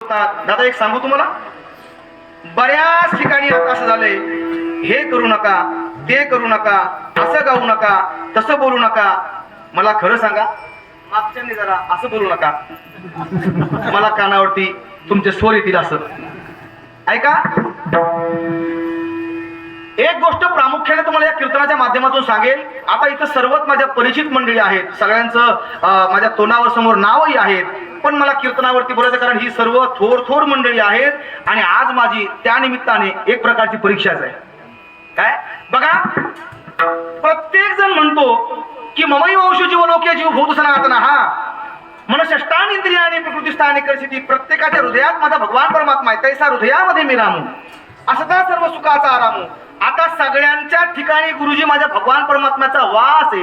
बोलतात. दादा एक सांगू तुम्हाला, बऱ्याच ठिकाणी आता असं झालंय, हे करू नका, ते करू नका, असं गाऊ नका, तसं बोलू नका. मला खरं सांगा, मागच्यांनी जरा असं बोलू नका, मला कानावरती तुमचे स्वर येतील असं ऐका. एक गोष्ट प्रामुख्याने तुम्हाला या कीर्तनाच्या माध्यमातून सांगेल. आता इथं सर्वच माझ्या परिचित मंडळी आहेत, सगळ्यांचं माझ्या तोंडावर समोर नावही आहेत, पण मला कीर्तनावरती बोलायचं कारण ही सर्व थोर मंडळी आहेत. आणि आज माझी त्या निमित्ताने एक प्रकारची परीक्षाच आहे. काय बघा, प्रत्येक जण म्हणतो की ममई वंश जीव लोके जीव भूत सनातना, हा मन षष्टान इंद्रियाने प्रकृतीस्थाने करसिती. प्रत्येकाच्या हृदयात माझा भगवान परमात्मा आहे, तैसा हृदयामध्ये मी रामू, असता सर्व सुखाचा आरामू. आता सगळ्यांच्या ठिकाणी गुरुजी माझ्या भगवान परमात्म्याचा वास आहे.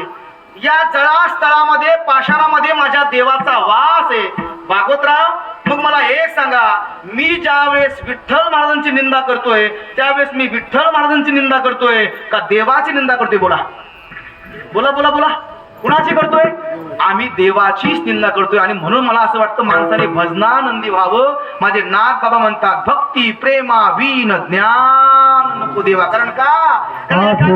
या जळास्थळामध्ये पाषाणामध्ये माझ्या देवाचा वास आहे. भागवतराव, मग मला एक सांगा, मी ज्यावेळेस विठ्ठल महाराजांची निंदा करतोय त्यावेळेस मी विठ्ठल महाराजांची निंदा करतोय का देवाची निंदा करतोय? बोला बोला बोला बोला, कुणाची करतोय? आम्ही देवाचीच निंदा करतोय. आणि म्हणून मला असं वाटतं माणसाने भजनानंदी व्हावं. माझे नाथ बाबा म्हणतात, भक्ती प्रेमा वीन ज्ञान नको देवा. कारण का नित्य